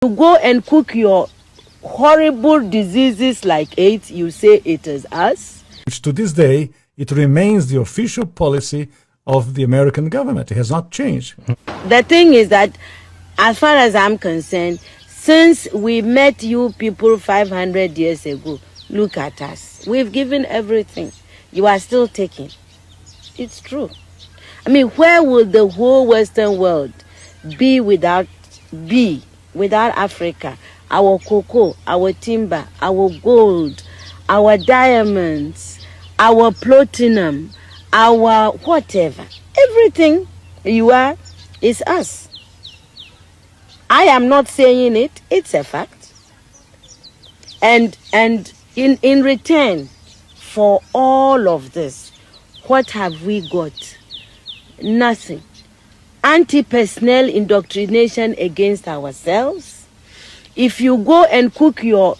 You go and cook your horrible diseases like AIDS, you say it is us. Which to this day, it remains the official policy of the American government. It has not changed. The thing is that, as far as I'm concerned, since we met you people 500 years ago, look at us. We've given everything. You are still taking. It's true. I mean, where would the whole Western world be without Africa? Our cocoa, our timber, our gold, our diamonds, our platinum, our whatever. Everything you are is us. I am not saying it, it's a fact. And in return for all of this, what have we got? Nothing. Anti-personnel indoctrination against ourselves. If you go and cook your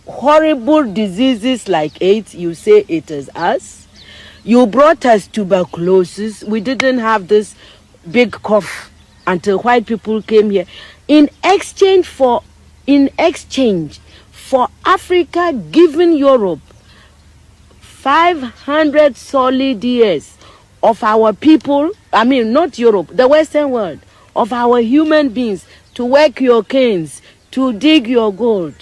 horrible diseases like AIDS, you say it is us. You brought us tuberculosis. We didn't have this big cough until white people came here. In exchange for Africa giving Europe 500 solid years of our people, I mean not Europe, the Western world, of our human beings to work your canes, to dig your gold,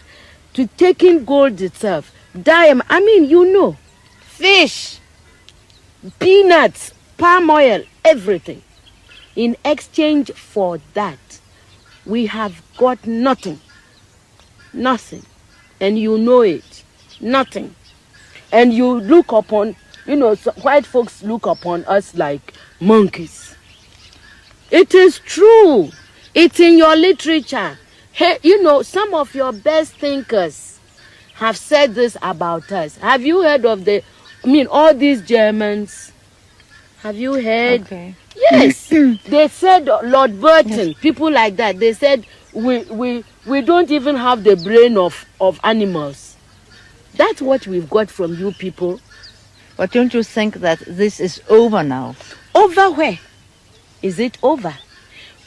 to take in gold itself, diamond, I mean, you know, fish, peanuts, palm oil, everything. In exchange for that, we have got nothing. Nothing. And you know it. Nothing. And you look upon, you know, white folks look upon us like monkeys. It is true. It's in your literature. Hey, you know, some of your best thinkers have said this about us. Have you heard of all these Germans? Have you heard? Okay. Yes. They said, Lord Burton, yes. People like that, they said, we don't even have the brain of animals. That's what we've got from you people. But don't you think that this is over now? Over where? Is it over?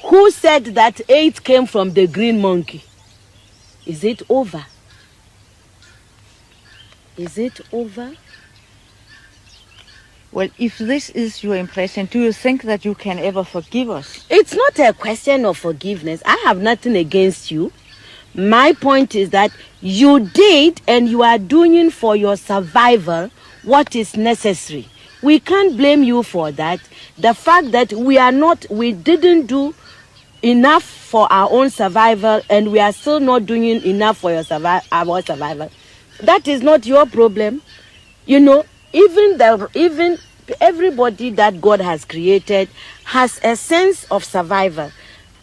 Who said that AIDS came from the green monkey? Is it over? Is it over? Well, if this is your impression, do you think that you can ever forgive us? It's not a question of forgiveness. I have nothing against you. My point is that you did and you are doing for your survival what is necessary. We can't blame you for that. The fact that we didn't do enough for our own survival and we are still not doing enough for our survival, that is not your problem. You know, even everybody that God has created has a sense of survival,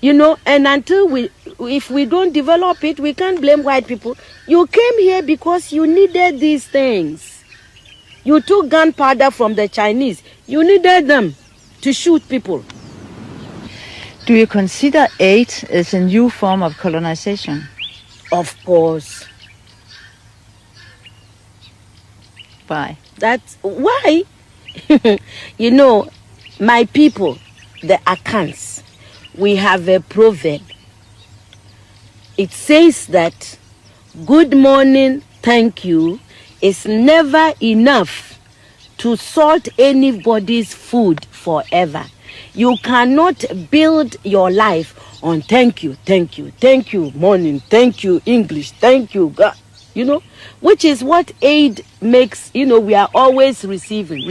you know, and if we don't develop it, we can't blame white people. You came here because you needed these things. You took gunpowder from the Chinese. You needed them to shoot people. Do you consider AIDS as a new form of colonization? Of course. Why? That's why. You know, my people, the Akans, we have a proverb. It says that good morning, thank you, is never enough to salt anybody's food forever. You cannot build your life on thank you, morning, thank you, English, thank you, God. You know, which is what aid makes, you know, we are always receiving.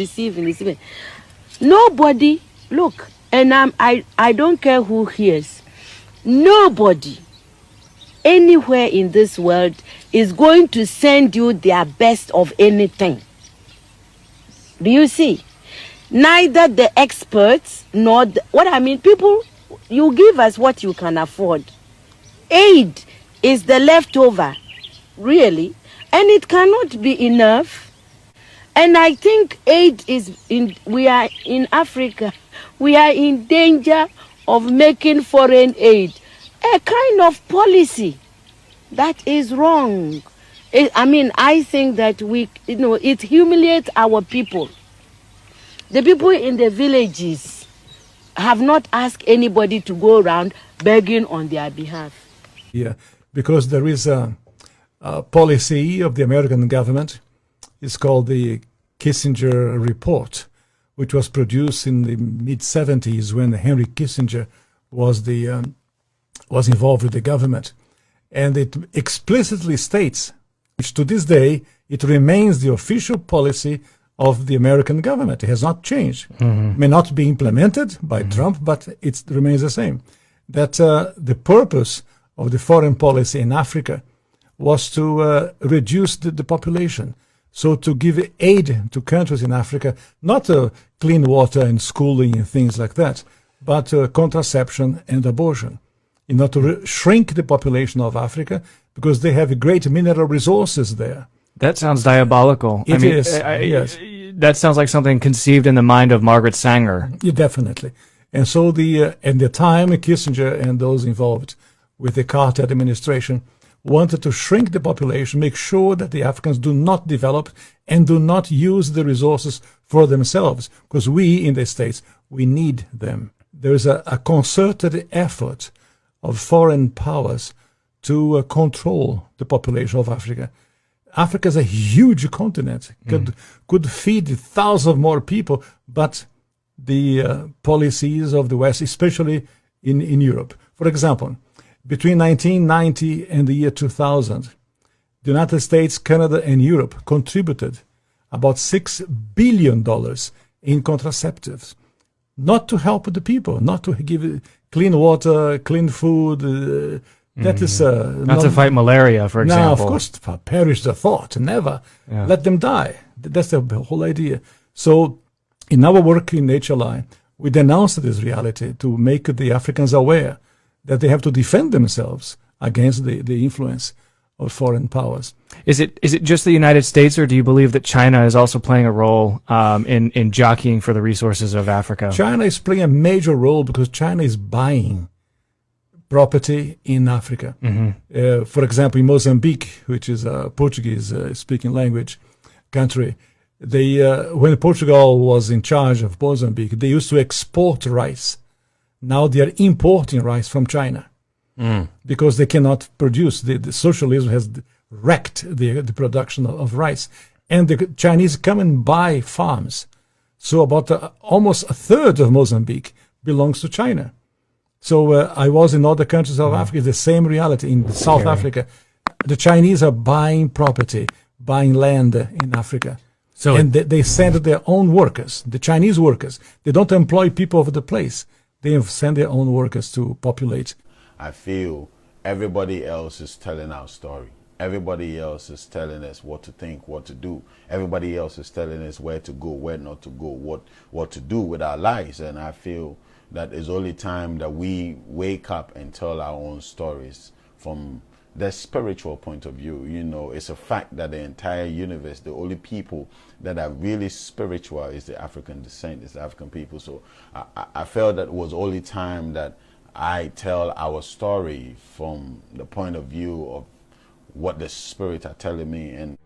Nobody, look, and I don't care who hears, nobody anywhere in this world is going to send you their best of anything. Do you see? Neither the experts nor people, you give us what you can afford. Aid is the leftover. Really, and it cannot be enough. And I think we are in Africa, we are in danger of making foreign aid a kind of policy that is wrong. I think that it humiliates our people. The people in the villages have not asked anybody to go around begging on their behalf. Yeah. because there is a policy of the American government. It's called the Kissinger Report, which was produced in the mid-70s when Henry Kissinger was involved with the government. And it explicitly states, which to this day, it remains the official policy of the American government. It has not changed. It may not be implemented by Trump, but it remains the same. That the purpose of the foreign policy in Africa was to reduce the population. So to give aid to countries in Africa, not clean water and schooling and things like that, but contraception and abortion, in order to shrink the population of Africa, because they have great mineral resources there. That sounds diabolical. It is, yes. That sounds like something conceived in the mind of Margaret Sanger. Yeah, definitely. And so at the time, Kissinger and those involved with the Carter administration wanted to shrink the population, make sure that the Africans do not develop and do not use the resources for themselves, because we in the States, we need them. There is a concerted effort of foreign powers to control the population of Africa. Africa is a huge continent, could feed thousands more people, but the policies of the West, especially in Europe. For example, between 1990 and the year 2000, the United States, Canada, and Europe contributed about $6 billion in contraceptives, not to help the people, not to give clean water, clean food. That is not to fight malaria, for example. No, of course, perish the thought, never. Yeah. Let them die. That's the whole idea. So in our work in HLI, we denounced this reality to make the Africans aware that they have to defend themselves against the influence of foreign powers. Is it just the United States, or do you believe that China is also playing a role in jockeying for the resources of Africa? China is playing a major role because China is buying property in Africa. For example, in Mozambique, which is a Portuguese-speaking language country, when Portugal was in charge of Mozambique, they used to export rice. Now they are importing rice from China because they cannot produce. The socialism has wrecked the production of rice. And the Chinese come and buy farms. So about almost a third of Mozambique belongs to China. So I was in other countries of Africa, the same reality. In South Africa, the Chinese are buying property, buying land in Africa. And they send their own workers, the Chinese workers. They don't employ people of the place. They send their own workers to populate. I feel everybody else is telling our story. Everybody else is telling us what to think, what to do. Everybody else is telling us where to go, where not to go, what to do with our lives. And I feel that it's only time that we wake up and tell our own stories from the spiritual point of view. You know, it's a fact that the entire universe, the only people that are really spiritual is the African descent, is the African people. So I felt that it was only time that I tell our story from the point of view of what the spirit are telling me. And